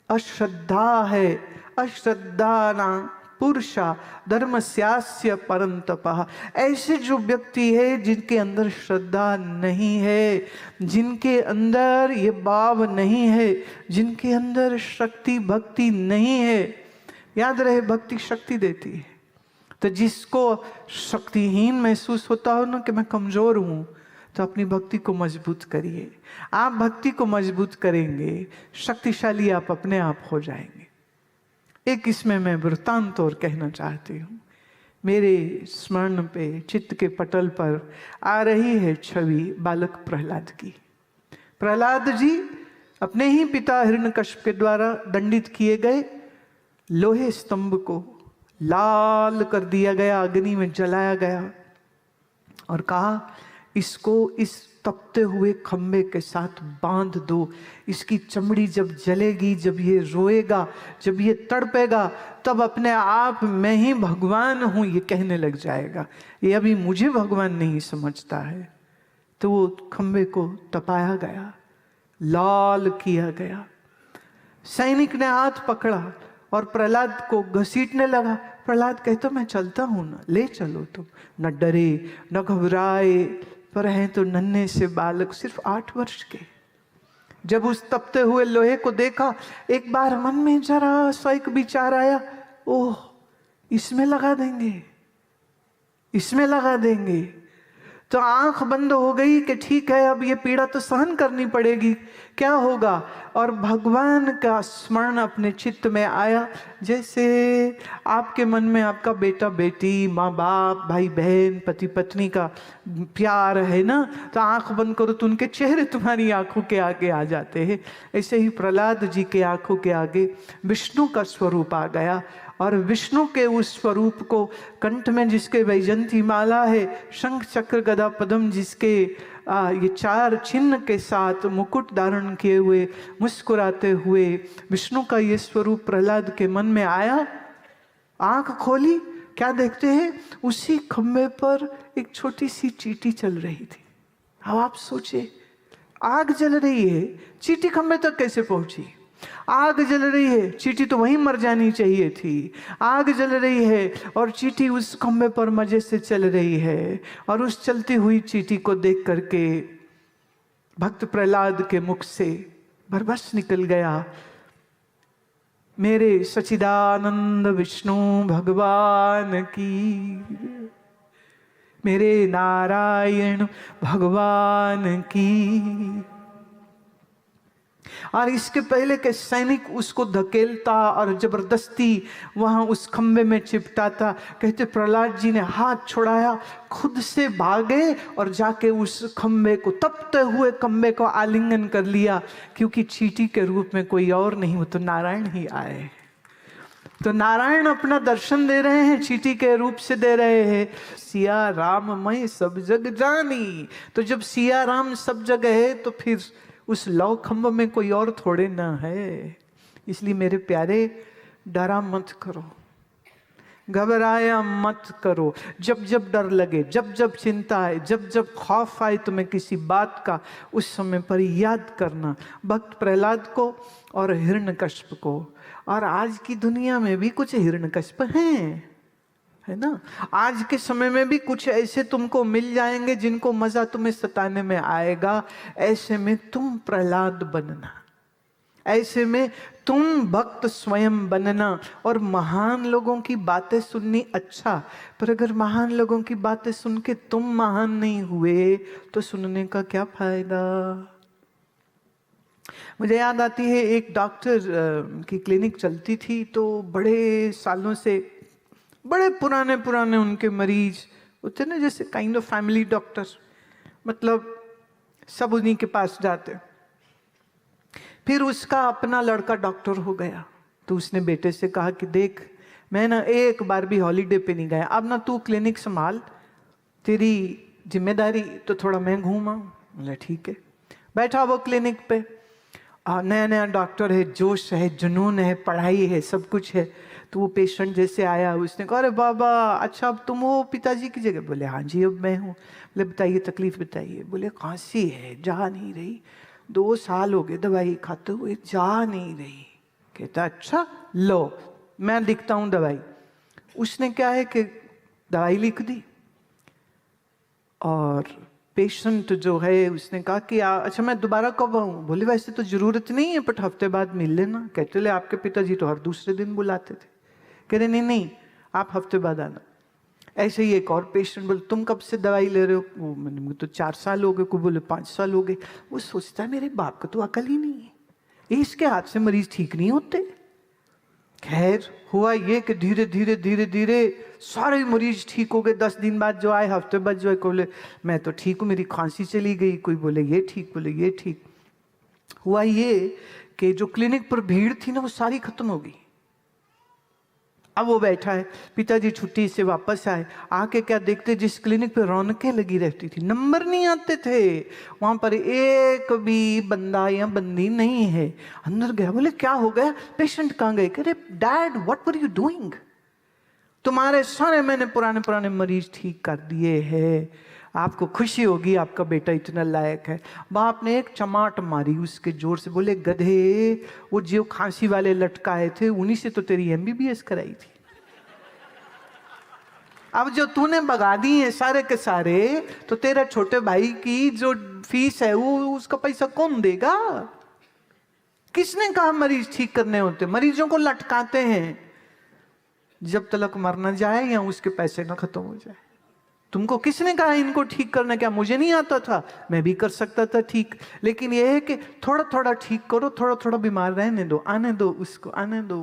अश्रद्धा है, अश्रद्धाना पुरुषा धर्मस्यास्य परंतपः। ऐसे जो व्यक्ति है जिनके अंदर श्रद्धा नहीं है, जिनके अंदर ये भाव नहीं है, जिनके अंदर शक्ति भक्ति नहीं है। याद रहे, भक्ति शक्ति देती है। तो जिसको शक्तिहीन महसूस होता हो ना कि मैं कमजोर हूं, तो अपनी भक्ति को मजबूत करिए। आप भक्ति को मजबूत करेंगे, शक्तिशाली आप अपने आप हो जाएंगे। एक इसमें मैं वृत्तांत और कहना चाहती हूँ। मेरे स्मरण पे, चित्त के पटल पर आ रही है छवि बालक प्रहलाद की। प्रहलाद जी अपने ही पिता हिरण्यकश्यप के द्वारा दंडित किए गए लोहे स्तंभ को लाल कर दिया गया, अग्नि में जलाया गया और कहा इसको इस तपते हुए खंबे के साथ बांध दो। इसकी चमड़ी जब जलेगी, जब ये रोएगा, जब ये तड़पेगा, तब अपने आप मैं ही भगवान हूं ये कहने लग जाएगा। ये अभी मुझे भगवान नहीं समझता है। तो वो खंबे को तपाया गया, लाल किया गया। सैनिक ने हाथ पकड़ा और प्रहलाद को घसीटने लगा। प्रहलाद कहता मैं चलता हूं ना, ले चलो तुम। न डरे न घबराए, पर हैं तो नन्हे से बालक, सिर्फ 8 वर्ष के। जब उस तपते हुए लोहे को देखा, एक बार मन में जरा सा एक विचार आया, ओह इसमें लगा देंगे, इसमें लगा देंगे। तो आंख बंद हो गई कि ठीक है, अब ये पीड़ा तो सहन करनी पड़ेगी, क्या होगा। और भगवान का स्मरण अपने चित्त में आया। जैसे आपके मन में आपका बेटा बेटी, माँ बाप, भाई बहन, पति पत्नी का प्यार है ना, तो आंख बंद करो तो उनके चेहरे तुम्हारी आंखों के आगे आ जाते हैं। ऐसे ही प्रहलाद जी के आंखों के आगे विष्णु का स्वरूप आ गया। और विष्णु के उस स्वरूप को, कंठ में जिसके वैजयंती माला है, शंख चक्र गदा पद्म जिसके ये 4 चिन्ह के साथ मुकुट धारण किए हुए मुस्कुराते हुए विष्णु का ये स्वरूप प्रहलाद के मन में आया। आंख खोली, क्या देखते हैं, उसी खंबे पर एक छोटी सी चींटी चल रही थी। अब आप सोचे, आग जल रही है, चींटी खंबे तक कैसे पहुंची। आग जल रही है, चींटी तो वहीं मर जानी चाहिए थी। आग जल रही है और चींटी उस खंबे पर मजे से चल रही है। और उस चलती हुई चींटी को देख करके भक्त प्रहलाद के मुख से भरबस निकल गया, मेरे सच्चिदानंद विष्णु भगवान की, मेरे नारायण भगवान की। और इसके पहले के सैनिक उसको धकेलता और जबरदस्ती वहां उस खंबे में चिपटाता। कहते प्रहलाद जी ने हाथ छुड़ाया, खुद से भागे और जाके उस खंबे को, तपते हुए खंबे को आलिंगन कर लिया। क्योंकि चींटी के रूप में कोई और नहीं, वो तो नारायण ही आए। तो नारायण अपना दर्शन दे रहे हैं, चींटी के रूप से दे रहे हैं। सिया राम मैं सब जग जानी। तो जब सिया राम सब जगह है तो फिर उस लौ खंभ में कोई और थोड़े ना है। इसलिए मेरे प्यारे, डरा मत करो, घबराया मत करो। जब जब डर लगे, जब जब चिंता आए, जब जब खौफ आए तुम्हें किसी बात का, उस समय पर याद करना भक्त प्रहलाद को और हिरण्यकश्यप को। और आज की दुनिया में भी कुछ हिरण्यकश्यप हैं, है ना। आज के समय में भी कुछ ऐसे तुमको मिल जाएंगे जिनको मजा तुम्हें सताने में आएगा। ऐसे में तुम प्रहलाद बनना, ऐसे में तुम भक्त स्वयं बनना। और महान लोगों की बातें सुननी अच्छा, पर अगर महान लोगों की बातें सुन के तुम महान नहीं हुए तो सुनने का क्या फायदा। मुझे याद आती है, एक डॉक्टर की क्लिनिक चलती थी, तो बड़े सालों से बड़े पुराने पुराने उनके मरीज होते ना, जैसे काइंड ऑफ फैमिली डॉक्टर, मतलब सब उन्हीं के पास जाते। फिर उसका अपना लड़का डॉक्टर हो गया, तो उसने बेटे से कहा कि देख, मैं ना एक बार भी हॉलीडे पे नहीं गया, अब ना तू क्लिनिक संभाल, तेरी जिम्मेदारी तो थोड़ा मैं घूमा। बोले ठीक है। बैठा वो क्लिनिक पे, नया नया डॉक्टर है, जोश है, जुनून है, पढ़ाई है, सब कुछ है। तो वो पेशेंट जैसे आया, उसने कहा अरे बाबा अच्छा अब तुम हो पिताजी की जगह। बोले हाँ जी अब मैं हूँ। बोले बताइए तकलीफ बताइए। बोले खांसी है, जा नहीं रही, 2 साल हो गए दवाई खाते हुए, जा नहीं रही। कहता अच्छा लो मैं दिखता हूं दवाई। उसने क्या है कि दवाई लिख दी और पेशेंट जो है उसने कहा कि अच्छा मैं दोबारा कब आऊँ? बोले वैसे तो जरूरत नहीं है बट हफ्ते बाद मिल लेना। कहते ले आपके पिताजी तो हर दूसरे दिन बुलाते थे। कह रहे नहीं नहीं आप हफ्ते बाद आना। ऐसे ही एक और पेशेंट बोले तुम कब से दवाई ले रहे हो? वो मैंने तो 4 साल हो गए, कोई बोले 5 साल हो गए। वो सोचता है मेरे बाप का तो अकल ही नहीं है, इसके हाथ से मरीज ठीक नहीं होते। खैर हुआ ये कि धीरे धीरे धीरे धीरे सारे मरीज ठीक हो गए। 10 दिन बाद जो आए, हफ्ते बाद जो है, बोले मैं तो ठीक हूँ, मेरी खांसी चली गई। कोई बोले ये ठीक, बोले ये ठीक। हुआ ये कि जो क्लिनिक पर भीड़ थी ना वो सारी खत्म हो गई। अब वो बैठा है, पिताजी छुट्टी से वापस आए, आके क्या देखते जिस क्लिनिक पे रौनकें लगी रहती थी, नंबर नहीं आते थे, वहां पर एक भी बंदा या बंदी नहीं है। अंदर गया, बोले क्या हो गया, पेशेंट कहाँ गए? कह रहे dad what were you doing? तुम्हारे सारे मैंने पुराने पुराने मरीज ठीक कर दिए हैं, आपको खुशी होगी, आपका बेटा इतना लायक है। बाप ने एक चमाट मारी उसके जोर से, बोले गधे, वो जो खांसी वाले लटकाए थे उन्हीं से तो तेरी MBBS कराई थी। अब जो तूने भगा दी है सारे के सारे, तो तेरा छोटे भाई की जो फीस है वो उसका पैसा कौन देगा? किसने कहा मरीज ठीक करने होते? मरीजों को लटकाते हैं जब तक मर न जाए या उसके पैसे ना खत्म हो जाए। तुमको किसने कहा इनको ठीक करना? क्या मुझे नहीं आता था? मैं भी कर सकता था ठीक, लेकिन यह है कि थोड़ा थोड़ा ठीक करो, थोड़ा थोड़ा बीमार रहने दो, आने दो उसको, आने दो